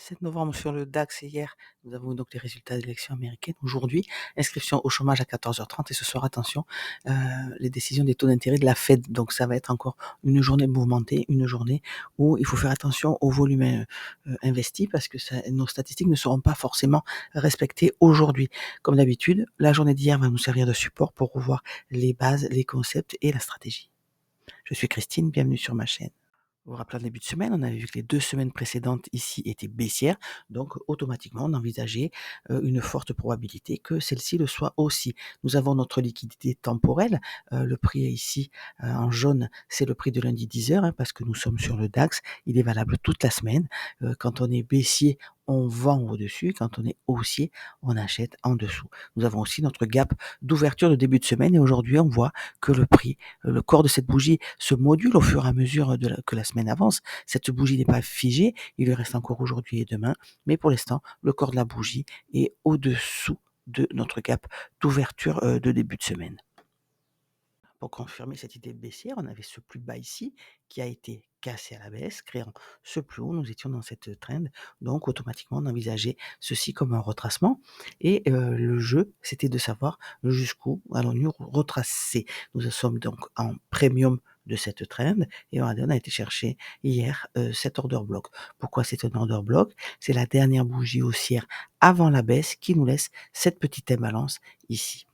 7 novembre sur le DAX et hier, nous avons donc les résultats de l'élection américaine. Aujourd'hui, inscription au chômage à 14h30 et ce soir, attention, heu, les décisions des taux d'intérêt de la Fed. Donc ça va être encore une journée mouvementée, une journée où il faut faire attention au volume, investi parce que nos statistiques ne seront pas forcément respectées aujourd'hui. Comme d'habitude, la journée d'hier va nous servir de support pour revoir les bases, les concepts et la stratégie. Je suis Christine, bienvenue sur ma chaîne. Vous vous rappelez, en début de semaine, on avait vu que les 2 semaines précédentes ici étaient baissières, donc automatiquement on envisageait, une forte probabilité que celle-ci le soit aussi. Nous avons notre liquidité temporelle, le prix est ici, en jaune, c'est le prix de lundi 10 heures, hein, parce que nous sommes sur le DAX, il est valable toute la semaine. Quand on est baissier, on vend au-dessus, quand on est haussier, on achète en dessous. Nous avons aussi notre gap d'ouverture de début de semaine et aujourd'hui on voit que le prix, le corps de cette bougie se module au fur et à mesure que la semaine avance. Cette bougie n'est pas figée, il lui reste encore aujourd'hui et demain, mais pour l'instant, le corps de la bougie est au-dessous de notre gap d'ouverture de début de semaine. Pour confirmer cette idée baissière, on avait ce plus bas ici qui a été cassé à la baisse, créant ce plus haut. Nous étions dans cette trend, donc automatiquement on envisageait ceci comme un retracement. Et le jeu, c'était de savoir jusqu'où allons-nous retracer. Nous sommes donc en premium de cette trend et regardez, on a été chercher hier cet order block. Pourquoi c'est un order block? C'est la dernière bougie haussière avant la baisse qui nous laisse cette petite imbalance ici.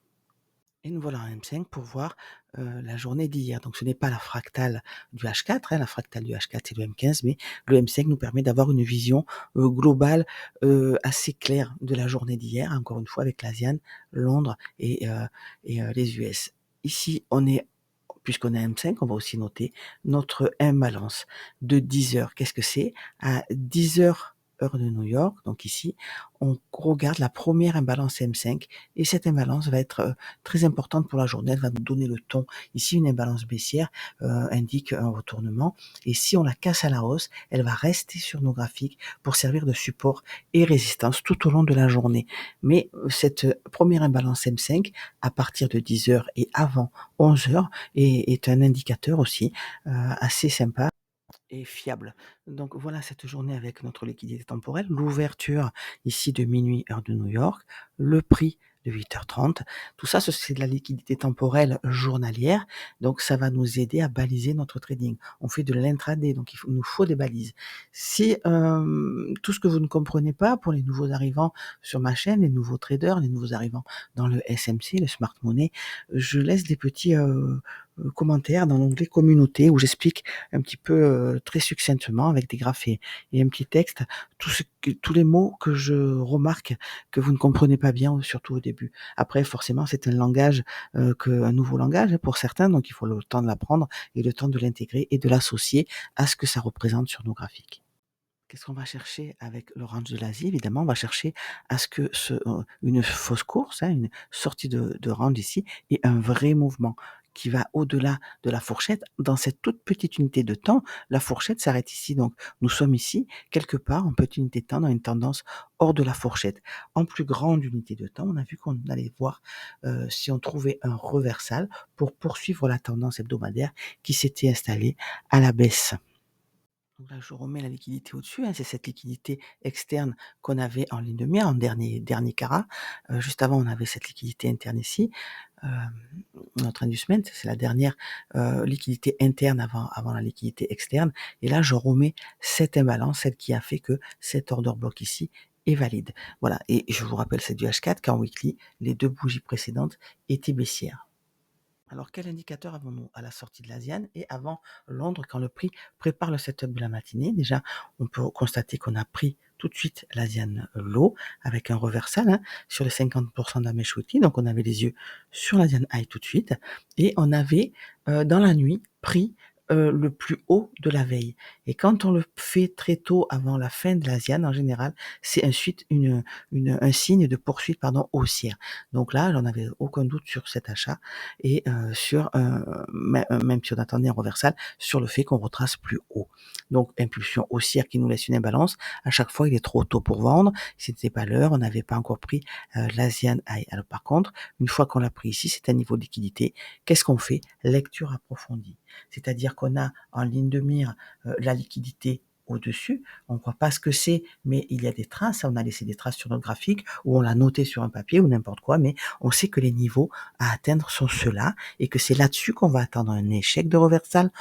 Et nous voilà en M5 pour voir, la journée d'hier. Donc ce n'est pas la fractale du H4, hein, la fractale du H4 c'est le M15, mais le M5 nous permet d'avoir une vision, globale, assez claire de la journée d'hier, encore une fois avec l'Asian, Londres et les US. Ici, puisqu'on est M5, on va aussi noter notre imbalance de 10 heures. Qu'est-ce que c'est? À 10 heures, heure de New York, donc ici, on regarde la première imbalance M5 et cette imbalance va être très importante pour la journée. Elle va nous donner le ton. Ici, une imbalance baissière indique un retournement et si on la casse à la hausse, elle va rester sur nos graphiques pour servir de support et résistance tout au long de la journée. Mais cette première imbalance M5, à partir de 10 heures et avant 11 heures, est un indicateur aussi assez sympa et fiable. Donc voilà cette journée avec notre liquidité temporelle, l'ouverture ici de minuit heure de New York, le prix de 8h30. Tout ça, c'est de la liquidité temporelle journalière, donc ça va nous aider à baliser notre trading. On fait de l'intraday, donc il nous faut des balises. Si tout ce que vous ne comprenez pas pour les nouveaux arrivants sur ma chaîne, les nouveaux traders, les nouveaux arrivants dans le SMC, le Smart Money, je laisse des petits commentaires dans l'onglet communauté où j'explique un petit peu très succinctement avec des graphes et un petit texte tous les mots que je remarque que vous ne comprenez pas bien, surtout au début. Après, forcément, c'est un langage un nouveau langage pour certains, donc il faut le temps de l'apprendre et le temps de l'intégrer et de l'associer à ce que ça représente sur nos graphiques. Qu'est-ce qu'on va chercher avec le range de l'Asie? Évidemment, on va chercher à ce que une fausse course, hein, une sortie de range ici et un vrai mouvement qui va au-delà de la fourchette. Dans cette toute petite unité de temps, la fourchette s'arrête ici. Donc, nous sommes ici, quelque part, en petite unité de temps, dans une tendance hors de la fourchette. En plus grande unité de temps, on a vu qu'on allait voir si on trouvait un reversal pour poursuivre la tendance hebdomadaire qui s'était installée à la baisse. Donc là, je remets la liquidité au-dessus, hein, c'est cette liquidité externe qu'on avait en ligne de mire, en dernier carat. Juste avant, on avait cette liquidité interne ici. Hem, Notre inducement, c'est la dernière, liquidité interne avant la liquidité externe et là, je remets cette imbalance, celle qui a fait que cet order block ici est valide. Voilà et je vous rappelle, c'est du H4 qu'en weekly, les 2 bougies précédentes étaient baissières. Alors, quel indicateur avons-nous à la sortie de l'Asian et avant Londres quand le prix prépare le setup de la matinée? Déjà, on peut constater qu'on a pris tout de suite l'Asian low avec un reversal hein, sur les 50% de la mèche weekly. Donc, on avait les yeux sur l'Asian high tout de suite et on avait dans la nuit pris le plus haut de la veille. Et quand on le fait très tôt avant la fin de l'Asian, en général, c'est ensuite un signe de poursuite haussière. Donc là, j'en avais aucun doute sur cet achat et sur même si on attendait un reversal, sur le fait qu'on retrace plus haut. Donc impulsion haussière qui nous laisse une imbalance. À chaque fois, il est trop tôt pour vendre. C'était pas l'heure, on n'avait pas encore pris l'Asian High. Alors par contre, une fois qu'on l'a pris ici, c'est un niveau de liquidité. Qu'est-ce qu'on fait? Lecture approfondie. C'est-à-dire qu'on a en ligne de mire la liquidité au-dessus. On ne voit pas ce que c'est, mais il y a des traces. On a laissé des traces sur notre graphique ou on l'a noté sur un papier ou n'importe quoi, mais on sait que les niveaux à atteindre sont ceux-là et que c'est là-dessus qu'on va attendre un échec de reversal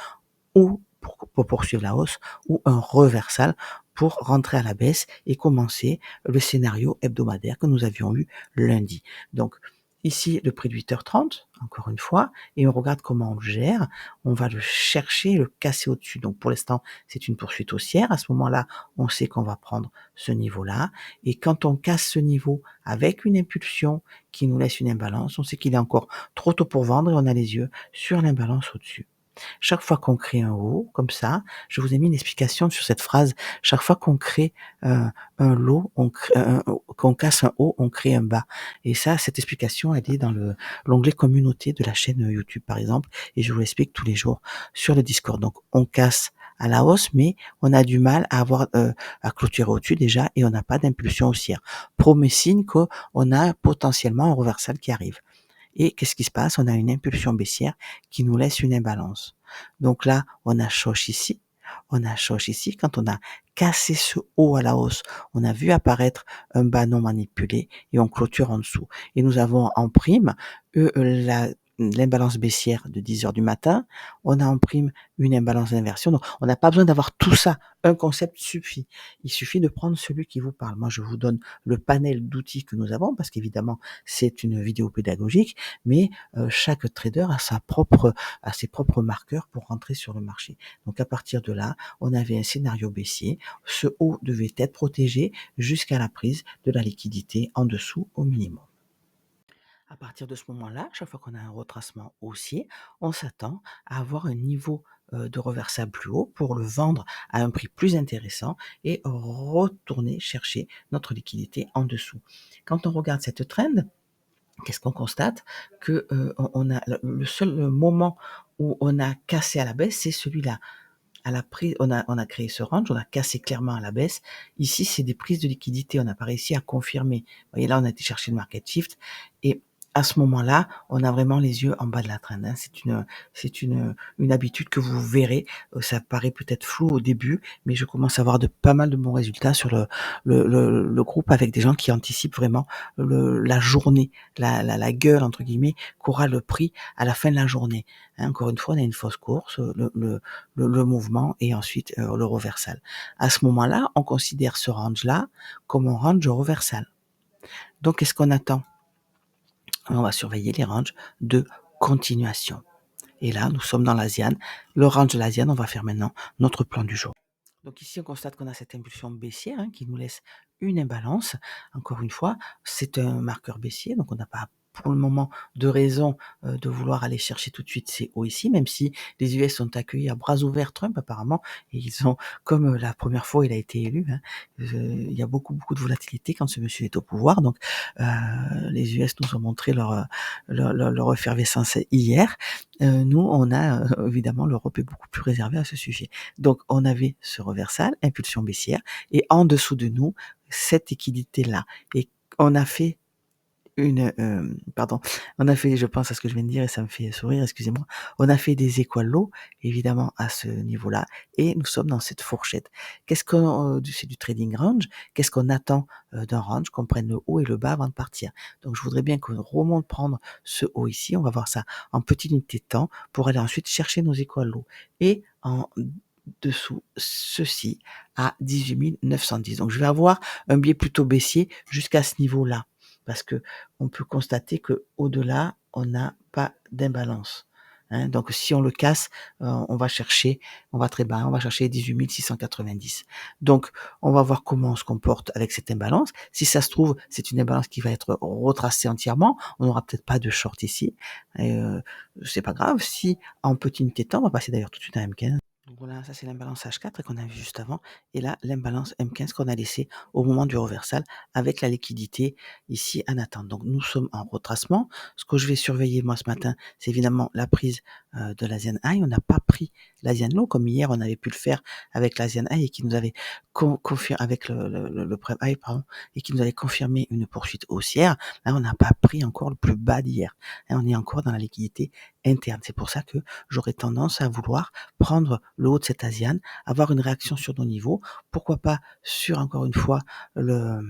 ou pour poursuivre la hausse ou un reversal pour rentrer à la baisse et commencer le scénario hebdomadaire que nous avions eu lundi. Donc, ici, le prix de 8h30, encore une fois, et on regarde comment on le gère. On va le chercher, le casser au-dessus. Donc, pour l'instant, c'est une poursuite haussière. À ce moment-là, on sait qu'on va prendre ce niveau-là. Et quand on casse ce niveau avec une impulsion qui nous laisse une imbalance, on sait qu'il est encore trop tôt pour vendre et on a les yeux sur l'imbalance au-dessus. Chaque fois qu'on crée un haut, comme ça, je vous ai mis une explication sur cette phrase. Chaque fois qu'on crée un lot, qu'on casse un haut, on crée un bas. Et ça, cette explication, elle est dans l'onglet communauté de la chaîne YouTube, par exemple, et je vous l'explique tous les jours sur le Discord. Donc, on casse à la hausse, mais on a du mal à avoir à clôturer au-dessus déjà, et on n'a pas d'impulsion haussière. Premier signe qu'on a potentiellement un reversal qui arrive. Et qu'est-ce qui se passe? On a une impulsion baissière qui nous laisse une imbalance. Donc là, on a choche ici, on a choche ici. Quand on a cassé ce haut à la hausse, on a vu apparaître un bas non manipulé et on clôture en dessous. Et nous avons en prime l'imbalance baissière de 10 heures du matin, on a en prime une imbalance d'inversion. Donc, on n'a pas besoin d'avoir tout ça. Un concept suffit. Il suffit de prendre celui qui vous parle. Moi, je vous donne le panel d'outils que nous avons parce qu'évidemment, c'est une vidéo pédagogique, mais chaque trader a ses propres marqueurs pour rentrer sur le marché. Donc, à partir de là, on avait un scénario baissier. Ce haut devait être protégé jusqu'à la prise de la liquidité en dessous au minimum. À partir de ce moment-là, chaque fois qu'on a un retracement haussier, on s'attend à avoir un niveau de reversal plus haut pour le vendre à un prix plus intéressant et retourner chercher notre liquidité en dessous. Quand on regarde cette trend, qu'est-ce qu'on constate? Que on a le seul moment où on a cassé à la baisse, c'est celui-là. À la prise, on a créé ce range, on a cassé clairement à la baisse. Ici, c'est des prises de liquidité, on n'a pas réussi à confirmer. Vous voyez, là, on a été chercher le market shift et à ce moment-là, on a vraiment les yeux en bas de la trend, hein. C'est une habitude que vous verrez. Ça paraît peut-être flou au début, mais je commence à avoir pas mal de bons résultats sur le groupe avec des gens qui anticipent vraiment la journée, la gueule, entre guillemets, qu'aura le prix à la fin de la journée. Hein, encore une fois, on a une fausse course, le mouvement et ensuite le reversal. À ce moment-là, on considère ce range-là comme un range reversal. Donc, qu'est-ce qu'on attend? On va surveiller les ranges de continuation. Et là, nous sommes dans l'Asian. Le range de l'Asian, on va faire maintenant notre plan du jour. Donc ici, on constate qu'on a cette impulsion baissière qui nous laisse une imbalance. Encore une fois, c'est un marqueur baissier, donc on n'a pas pour le moment de raison de vouloir aller chercher tout de suite ces hauts ici, même si les US ont accueilli à bras ouverts Trump apparemment, et ils ont, comme la première fois il a été élu, il y a beaucoup de volatilité quand ce monsieur est au pouvoir, donc les US nous ont montré leur effervescence hier. Nous, on a évidemment, l'Europe est beaucoup plus réservée à ce sujet. Donc, on avait ce reversal, impulsion baissière, et en dessous de nous, cette liquidité-là. Et on a fait on a fait, je pense à ce que je viens de dire et ça me fait sourire, excusez-moi. On a fait des equal low, évidemment, à ce niveau-là, et nous sommes dans cette fourchette. C'est du trading range. Qu'est-ce qu'on attend d'un range? Qu'on prenne le haut et le bas avant de partir. Donc, je voudrais bien qu'on remonte prendre ce haut ici. On va voir ça en petite unité de temps pour aller ensuite chercher nos equal low. Et en dessous, ceci à 18 910. Donc, je vais avoir un biais plutôt baissier jusqu'à ce niveau-là. Parce que on peut constater que au-delà, on n'a pas d'imbalance. Hein. Donc si on le casse, on va très bas, on va chercher 18 690. Donc on va voir comment on se comporte avec cette imbalance. Si ça se trouve, c'est une imbalance qui va être retracée entièrement. On n'aura peut-être pas de short ici. C'est pas grave. Si en petite unité de temps, on va passer d'ailleurs tout de suite à M15. Donc voilà, ça c'est l'imbalance H4 qu'on a vu juste avant. Et là, l'imbalance M15 qu'on a laissé au moment du reversal avec la liquidité ici en attente. Donc nous sommes en retracement. Ce que je vais surveiller moi ce matin, c'est évidemment la prise de l'Asian High. On n'a pas pris pris l'Asian Low, comme hier on avait pu le faire avec l'Asian High et qui nous avait confirmé avec le Prem High, pardon, et qui nous avait confirmé une poursuite haussière. Là, on n'a pas pris encore le plus bas d'hier. Hein, on est encore dans la liquidité interne. C'est pour ça que j'aurais tendance à vouloir prendre le haut de cet Asian, avoir une réaction sur nos niveaux, pourquoi pas sur, encore une fois, le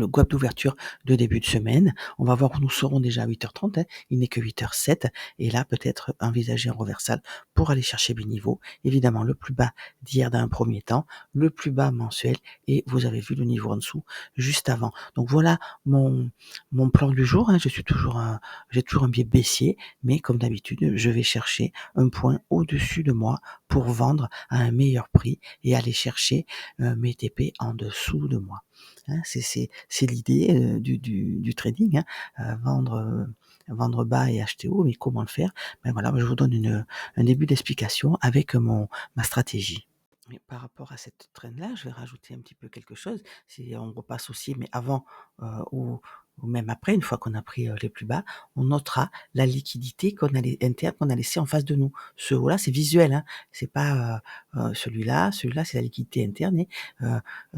gap d'ouverture de début de semaine. On va voir où nous serons déjà à 8h30, hein. Il n'est que 8h07 et là peut-être envisager un reversal pour aller chercher mes niveaux. Évidemment le plus bas d'hier dans un premier temps, le plus bas mensuel et vous avez vu le niveau en dessous juste avant. Donc voilà mon plan du jour, hein. J'ai toujours un biais baissier, mais comme d'habitude, je vais chercher un point au-dessus de moi pour vendre à un meilleur prix et aller chercher mes TP en dessous de moi. Hein, c'est l'idée du trading, hein, vendre bas et acheter haut, mais comment le faire? Ben voilà, je vous donne un début d'explication avec ma stratégie. Mais par rapport à cette trend-là, je vais rajouter un petit peu quelque chose. Si on repasse aussi, mais avant ou, ou même après, une fois qu'on a pris les plus bas, on notera la liquidité interne qu'on a laissée en face de nous. Ce haut-là, c'est visuel, hein. C'est pas celui-là. Celui-là, c'est la liquidité interne. Et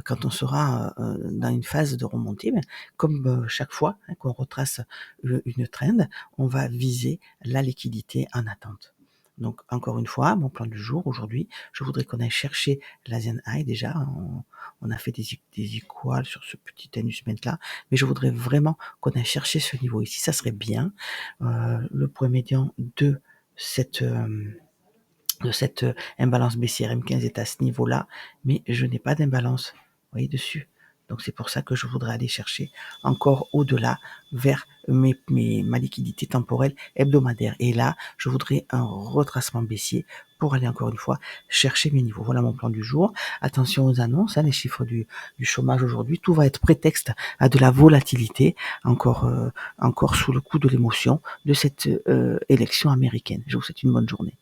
quand on sera dans une phase de remontée, ben, comme chaque fois hein, qu'on retrace une trend, on va viser la liquidité en attente. Donc, encore une fois, mon plan du jour, aujourd'hui, je voudrais qu'on aille chercher l'Asian High déjà. On a fait des equals sur ce petit annulment-là, mais je voudrais vraiment qu'on aille chercher ce niveau ici. Ça serait bien. Le point médian de cette imbalance baissière M15 est à ce niveau-là, mais je n'ai pas d'imbalance, vous voyez, dessus. Donc c'est pour ça que je voudrais aller chercher encore au-delà vers ma liquidité temporelle hebdomadaire. Et là, je voudrais un retracement baissier pour aller encore une fois chercher mes niveaux. Voilà mon plan du jour. Attention aux annonces, hein, les chiffres du chômage aujourd'hui. Tout va être prétexte à de la volatilité, encore sous le coup de l'émotion de cette élection américaine. Je vous souhaite une bonne journée.